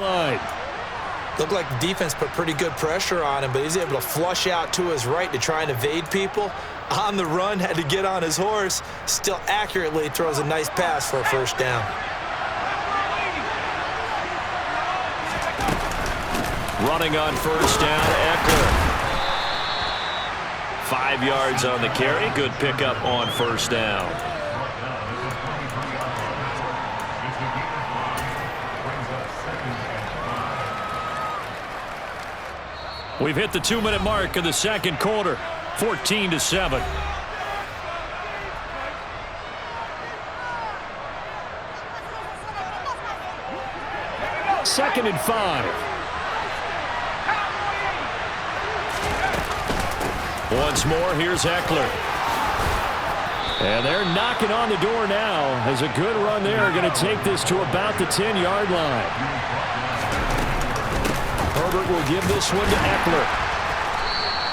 Line. Looked like the defense put pretty good pressure on him, but he's able to flush out to his right to try and evade people. On the run, had to get on his horse. Still accurately throws a nice pass for a first down. Running on first down, Eckler. 5 yards on the carry. Good pickup on first down. We've hit the 2-minute mark of the second quarter. 14-7. Second and 5. Once more, here's Eckler. And they're knocking on the door now as a good run there. Going to take this to about the 10-yard line. Herbert will give this one to Eckler.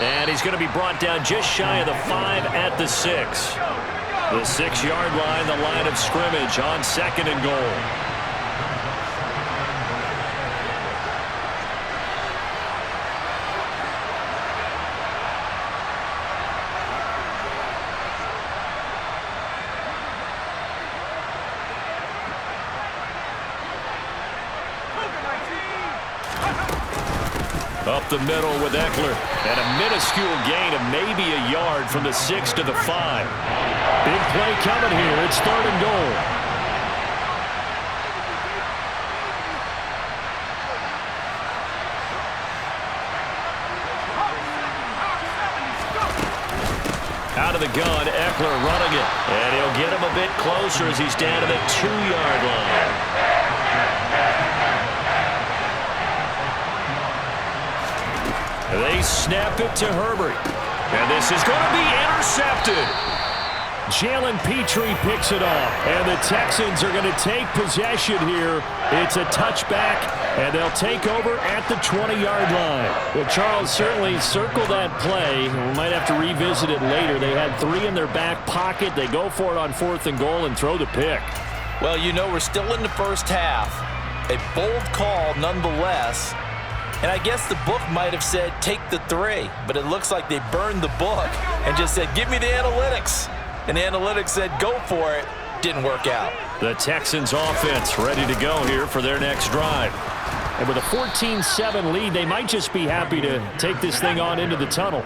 And he's going to be brought down just shy of the 5 at the 6. The 6-yard line, the line of scrimmage on second and goal. Up the middle with Eckler. And a minuscule gain of maybe a yard from the 6 to the 5. Big play coming here. It's third and goal. Out of the gun, Eckler running it. And he'll get him a bit closer as he's down to the 2-yard line. They snap it to Herbert. And this is going to be intercepted. Jalen Petrie picks it off. And the Texans are going to take possession here. It's a touchback, and they'll take over at the 20-yard line. Well, Charles, certainly circle that play. We might have to revisit it later. They had 3 in their back pocket. They go for it on fourth and goal and throw the pick. Well, you know, we're still in the first half. A bold call nonetheless. And I guess the book might have said, take the 3. But it looks like they burned the book and just said, give me the analytics. And the analytics said, go for it. Didn't work out. The Texans offense ready to go here for their next drive. And with a 14-7 lead, they might just be happy to take this thing on into the tunnel.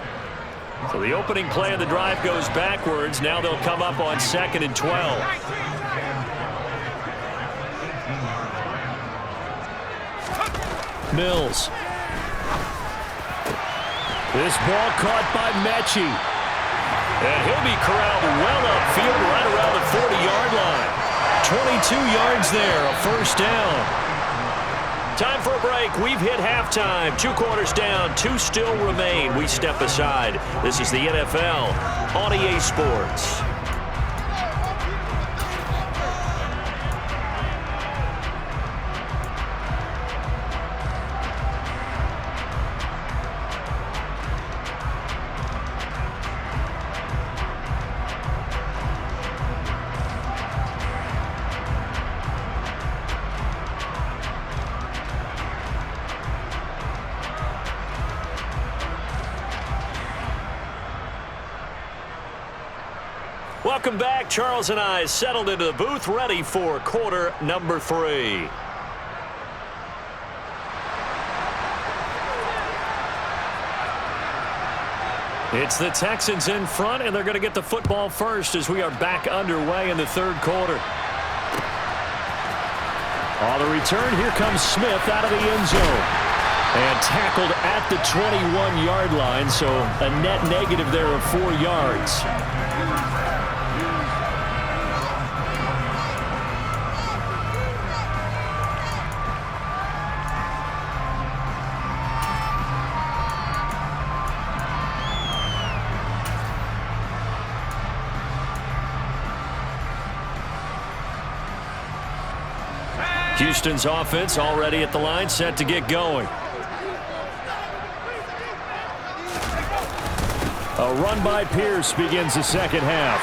So the opening play of the drive goes backwards. Now they'll come up on 2nd and 12. Mills. This ball caught by Mechie. And he'll be corralled well upfield right around the 40-yard line. 22 yards there, a first down. Time for a break. We've hit halftime. 2 quarters down, 2 still remain. We step aside. This is the NFL on EA Sports. Welcome back. Charles and I settled into the booth, ready for quarter number 3. It's the Texans in front, and they're going to get the football first as we are back underway in the third quarter. On the return, here comes Smith out of the end zone. And tackled at the 21-yard line, so a net negative there of 4 yards. Houston's offense already at the line, set to get going. A run by Pierce begins the second half.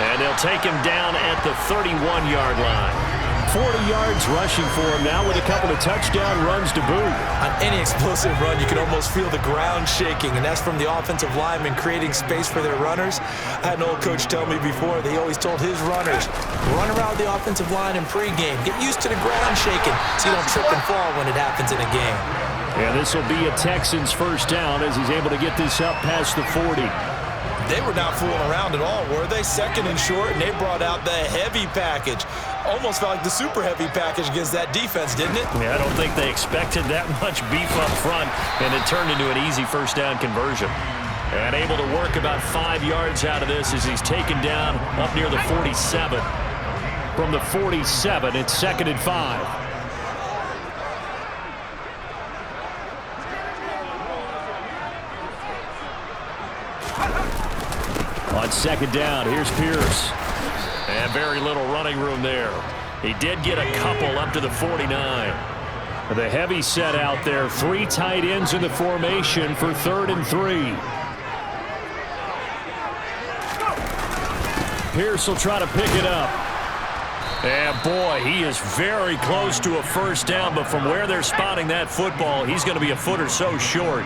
And they'll take him down at the 31-yard line. 40 yards rushing for him now with a couple of touchdown runs to boot. On any explosive run, you can almost feel the ground shaking, and that's from the offensive linemen creating space for their runners. I had an old coach tell me before, they always told his runners, run around the offensive line in pregame. Get used to the ground shaking so you don't trip and fall when it happens in a game. And this will be a Texans first down as he's able to get this up past the 40. They were not fooling around at all, were they? Second and short, and they brought out the heavy package. Almost felt like the super heavy package against that defense, didn't it? Yeah, I don't think they expected that much beef up front, and it turned into an easy first down conversion. And able to work about 5 yards out of this as he's taken down up near the 47. From the 47, it's 2nd and 5. On 2nd down, here's Pierce. And very little running room there. He did get a couple up to the 49. The heavy set out there. 3 tight ends in the formation for 3rd and 3. Pierce will try to pick it up. And boy, he is very close to a first down, but from where they're spotting that football, he's going to be a foot or so short.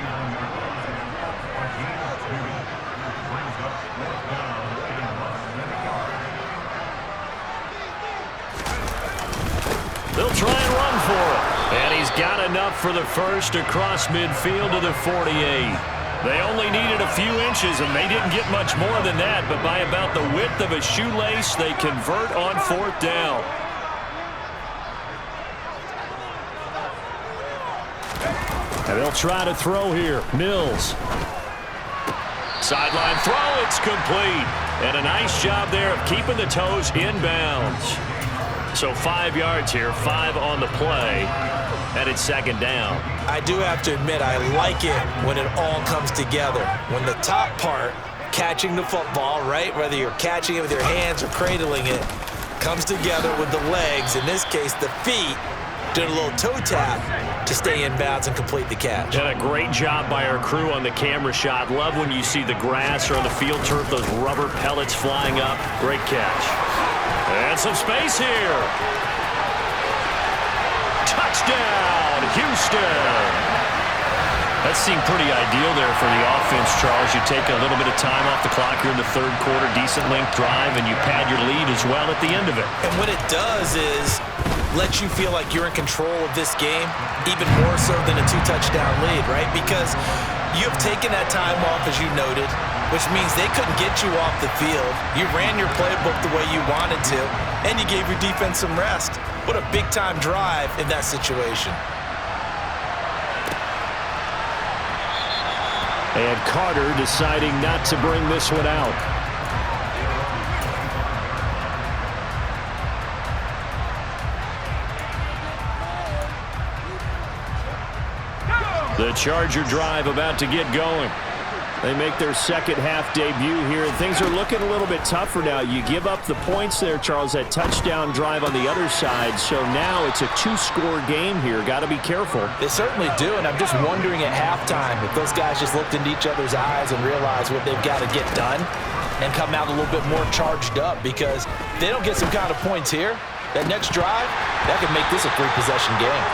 They'll try and run for it. And he's got enough for the first across midfield to the 48. They only needed a few inches, and they didn't get much more than that. But by about the width of a shoelace, they convert on 4th down. And they'll try to throw here. Mills. Sideline throw, it's complete. And a nice job there of keeping the toes inbounds. So 5 yards here, 5 on the play, and it's 2nd down. I do have to admit, I like it when it all comes together. When the top part, catching the football, right, whether you're catching it with your hands or cradling it, comes together with the legs, in this case the feet, did a little toe tap to stay in bounds and complete the catch. And a great job by our crew on the camera shot. Love when you see the grass or on the field turf, those rubber pellets flying up. Great catch. And some space here. Touchdown, Houston. That seemed pretty ideal there for the offense, Charles. You take a little bit of time off the clock here in the 3rd quarter, decent length drive, and you pad your lead as well at the end of it. And what it does is let you feel like you're in control of this game, even more so than a 2-touchdown lead, right? Because you've taken that time off, as you noted, which means they couldn't get you off the field. You ran your playbook the way you wanted to, and you gave your defense some rest. What a big-time drive in that situation. And Carter deciding not to bring this one out. The Charger drive about to get going. They make their 2nd half debut here, and things are looking a little bit tougher now. You give up the points there, Charles, that touchdown drive on the other side, so now it's a 2-score game here. Got to be careful. They certainly do, and I'm just wondering at halftime if those guys just looked into each other's eyes and realized what they've got to get done and come out a little bit more charged up, because if they don't get some kind of points here, that next drive, that could make this a 3-possession game.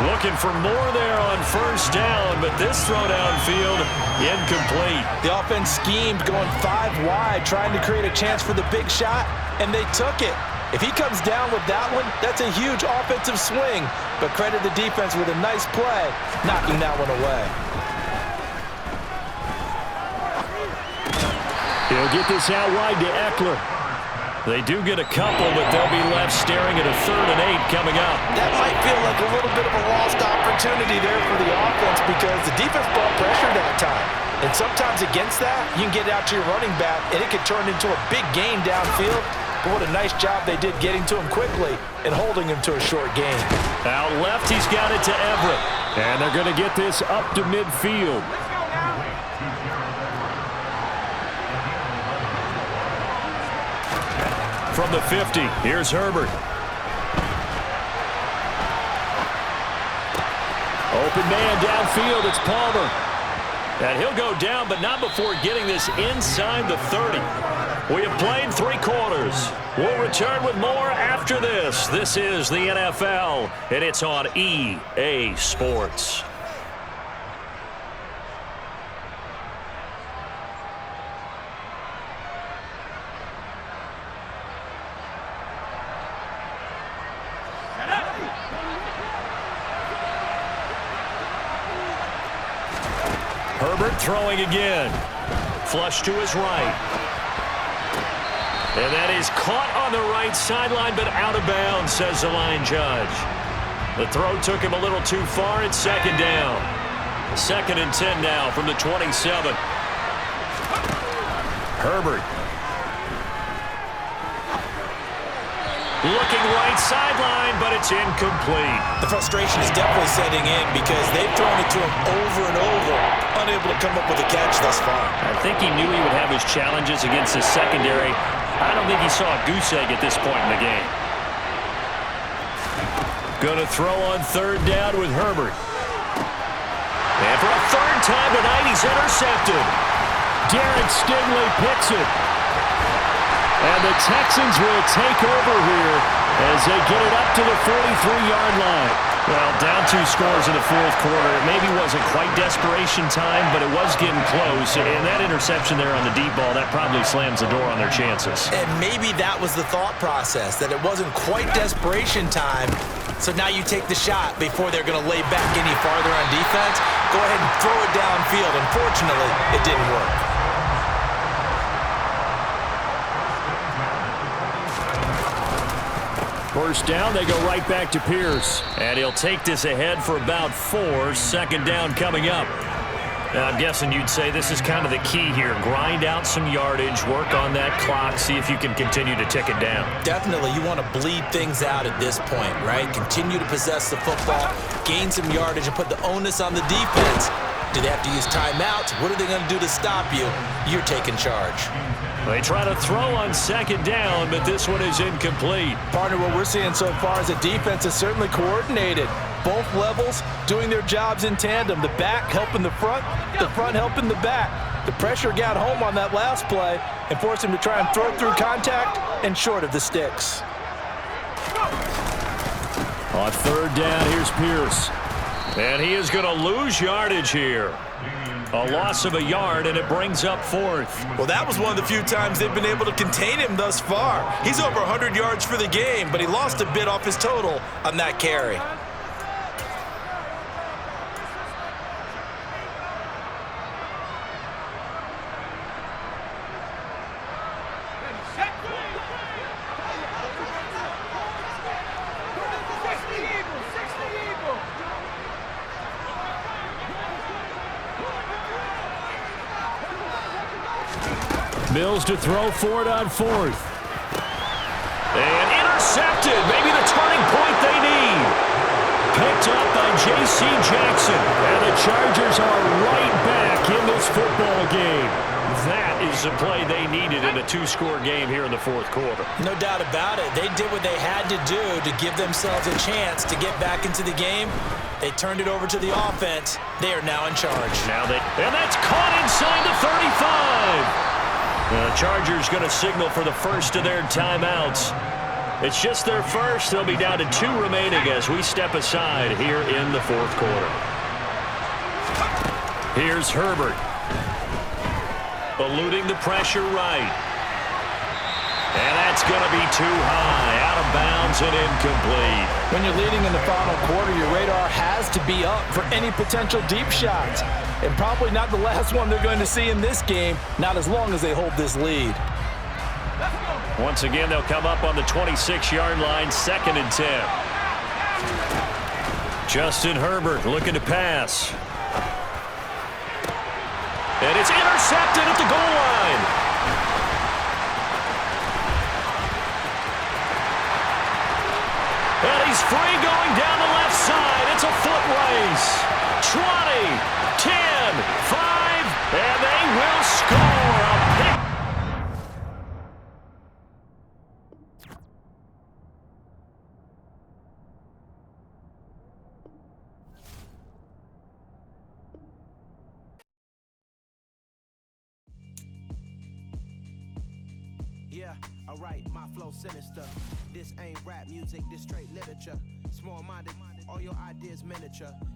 Looking for more there on first down, but this throw downfield incomplete. The offense schemed going 5 wide, trying to create a chance for the big shot, and they took it. If he comes down with that one, that's a huge offensive swing. But credit the defense with a nice play, knocking that one away. He'll get this out wide to Eckler. They do get a couple, but they'll be left staring at a 3rd and 8 coming up. That might feel like a little bit of a lost opportunity there for the offense, because the defense brought pressure that time. And sometimes against that, you can get out to your running back, and it can turn into a big gain downfield. But what a nice job they did getting to him quickly and holding him to a short gain. Out left, he's got it to Everett. And they're going to get this up to midfield. From the 50, here's Herbert. Open man downfield, it's Palmer. And he'll go down, but not before getting this inside the 30. We have played 3 quarters. We'll return with more after this. This is the NFL, and it's on EA Sports. Herbert throwing again. Flush to his right. And that is caught on the right sideline, but out of bounds, says the line judge. The throw took him a little too far. It's second down. 2nd and 10 now from the 27. Herbert. Looking right sideline, but it's incomplete. The frustration is definitely setting in because they've thrown it to him over and over, unable to come up with a catch thus far. I think he knew he would have his challenges against his secondary. I don't think he saw a goose egg at this point in the game. Going to throw on 3rd down with Herbert. And for a 3rd time tonight, he's intercepted. Derek Stingley picks it. And the Texans will take over here as they get it up to the 43-yard line. Well, down 2 scores in the 4th quarter. It maybe wasn't quite desperation time, but it was getting close. And that interception there on the deep ball, that probably slams the door on their chances. And maybe that was the thought process, that it wasn't quite desperation time. So now you take the shot before they're going to lay back any farther on defense. Go ahead and throw it downfield. Unfortunately, it didn't work. First down, they go right back to Pierce. And he'll take this ahead for about 4. 2nd down coming up. Now, I'm guessing you'd say this is kind of the key here. Grind out some yardage, work on that clock, see if you can continue to tick it down. Definitely, you want to bleed things out at this point, right? Continue to possess the football, gain some yardage, and put the onus on the defense. Do they have to use timeouts? What are they going to do to stop you? You're taking charge. They try to throw on 2nd down, but this one is incomplete. Partner, what we're seeing so far is the defense is certainly coordinated. Both levels doing their jobs in tandem. The back helping the front helping the back. The pressure got home on that last play and forced him to try and throw through contact and short of the sticks. On 3rd down, here's Pierce. And he is going to lose yardage here. A loss of a yard, and it brings up 4th. Well, that was one of the few times they've been able to contain him thus far. He's over 100 yards for the game, but he lost a bit off his total on that carry. Mills to throw for it on 4th. And intercepted. Maybe the turning point they need. Picked up by J.C. Jackson. And the Chargers are right back in this football game. That is the play they needed in a 2-score game here in the 4th quarter. No doubt about it. They did what they had to do to give themselves a chance to get back into the game. They turned it over to the offense. They are now in charge. And that's caught inside the 35. The Chargers going to signal for the first of their timeouts. It's just their first. They'll be down to 2 remaining as we step aside here in the 4th quarter. Here's Herbert. Eluding the pressure right. And that's going to be too high. Out of bounds and incomplete. When you're leading in the final quarter, your radar has to be up for any potential deep shots. And probably not the last one they're going to see in this game, not as long as they hold this lead. Once again, they'll come up on the 26-yard line, 2nd and 10. Justin Herbert looking to pass. And it's intercepted at the goal line. And he's free going down the left side. It's a foot race. 20, 10, 5, and they will score. A pick. right, my flow sinister. This ain't rap music, this straight literature. Small-minded, all your ideas miniature.